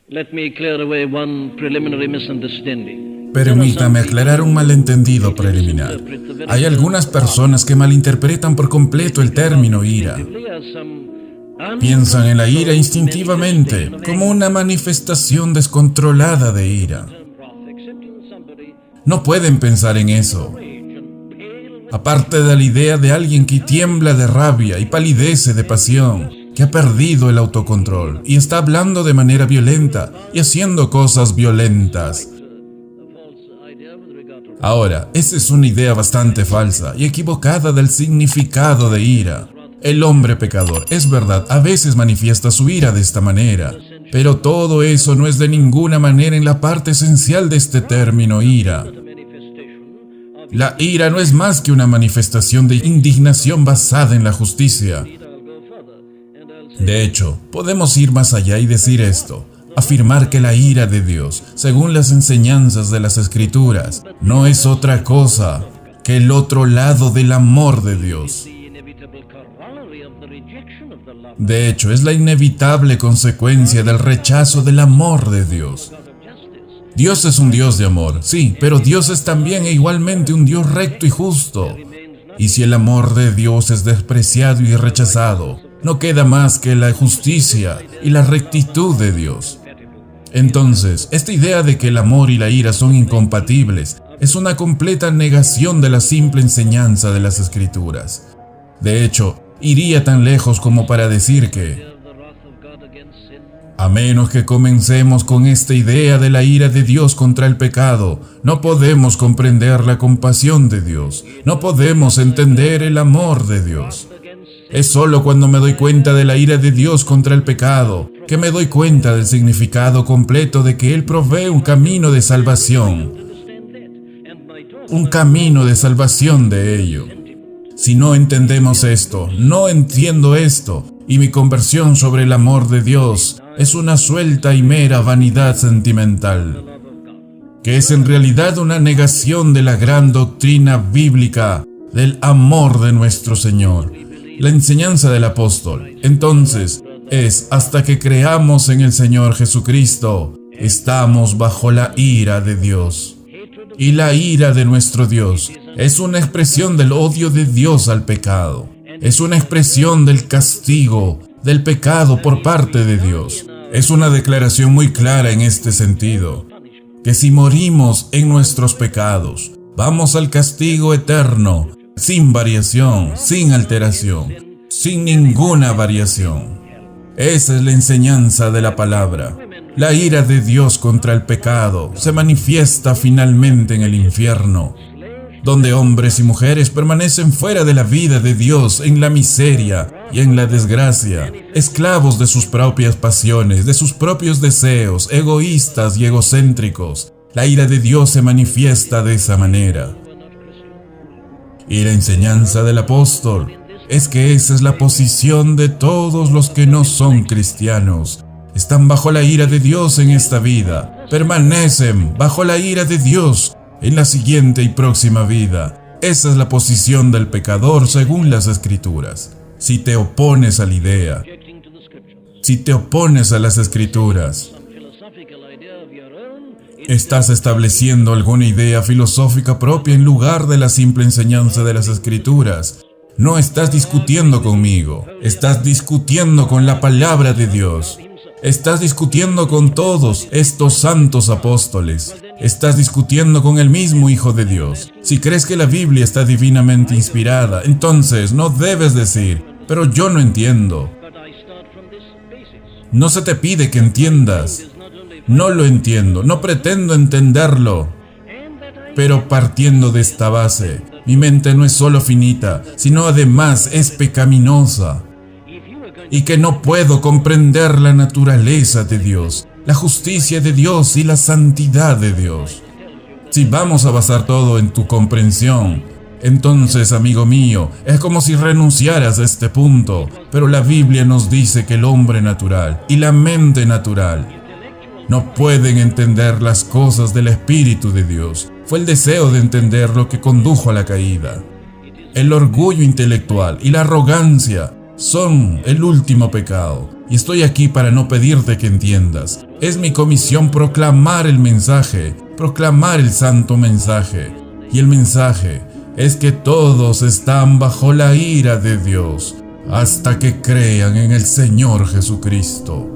Let me clear away one preliminary misunderstanding. Permítame aclarar un malentendido preliminar. Hay algunas personas que malinterpretan por completo el término ira. Piensan en la ira instintivamente, como una manifestación descontrolada de ira. No pueden pensar en eso. Aparte de la idea de alguien que tiembla de rabia y palidece de pasión, que ha perdido el autocontrol y está hablando de manera violenta y haciendo cosas violentas. Ahora, esa es una idea bastante falsa y equivocada del significado de ira. El hombre pecador, es verdad, a veces manifiesta su ira de esta manera, pero todo eso no es de ninguna manera en la parte esencial de este término ira. La ira no es más que una manifestación de indignación basada en la justicia. De hecho, podemos ir más allá y decir esto, afirmar que la ira de Dios, según las enseñanzas de las Escrituras, no es otra cosa que el otro lado del amor de Dios. De hecho, es la inevitable consecuencia del rechazo del amor de Dios. Dios es un Dios de amor, sí, pero Dios es también e igualmente un Dios recto y justo. Y si el amor de Dios es despreciado y rechazado, no queda más que la justicia y la rectitud de Dios. Entonces, esta idea de que el amor y la ira son incompatibles es una completa negación de la simple enseñanza de las Escrituras. De hecho, iría tan lejos como para decir que, a menos que comencemos con esta idea de la ira de Dios contra el pecado, no podemos comprender la compasión de Dios, no podemos entender el amor de Dios. Es solo cuando me doy cuenta de la ira de Dios contra el pecado que me doy cuenta del significado completo de que Él provee un camino de salvación. Un camino de salvación de ello. Si no entendemos esto, no entiendo esto, y mi conversión sobre el amor de Dios es una suelta y mera vanidad sentimental, que es en realidad una negación de la gran doctrina bíblica del amor de nuestro Señor, la enseñanza del apóstol. Entonces, es hasta que creamos en el Señor Jesucristo, estamos bajo la ira de Dios. Y la ira de nuestro Dios es una expresión del odio de Dios al pecado. Es una expresión del castigo del pecado por parte de Dios. Es una declaración muy clara en este sentido, que si morimos en nuestros pecados, vamos al castigo eterno, sin variación, sin alteración, sin ninguna variación. Esa es la enseñanza de la palabra. La ira de Dios contra el pecado se manifiesta finalmente en el infierno, donde hombres y mujeres permanecen fuera de la vida de Dios en la miseria y en la desgracia, esclavos de sus propias pasiones, de sus propios deseos, egoístas y egocéntricos. La ira de Dios se manifiesta de esa manera. Y la enseñanza del apóstol es que esa es la posición de todos los que no son cristianos. Están bajo la ira de Dios en esta vida, permanecen bajo la ira de Dios en la siguiente y próxima vida. Esa es la posición del pecador según las Escrituras. Si te opones a la idea, si te opones a las Escrituras, estás estableciendo alguna idea filosófica propia en lugar de la simple enseñanza de las Escrituras. No estás discutiendo conmigo, estás discutiendo con la palabra de Dios. Estás discutiendo con todos estos santos apóstoles. Estás discutiendo con el mismo Hijo de Dios. Si crees que la Biblia está divinamente inspirada, entonces no debes decir, pero yo no entiendo. No se te pide que entiendas. No lo entiendo, no pretendo entenderlo. Pero partiendo de esta base, mi mente no es solo finita, sino además es pecaminosa. Y que no puedo comprender la naturaleza de Dios, la justicia de Dios y la santidad de Dios. Si vamos a basar todo en tu comprensión, entonces, amigo mío, es como si renunciaras a este punto. Pero la Biblia nos dice que el hombre natural y la mente natural no pueden entender las cosas del Espíritu de Dios. Fue el deseo de entender lo que condujo a la caída. El orgullo intelectual y la arrogancia son el último pecado. Y estoy aquí para no pedirte que entiendas, Es mi comisión proclamar el mensaje, proclamar el santo mensaje. Y el mensaje es que todos están bajo la ira de Dios hasta que crean en el Señor Jesucristo.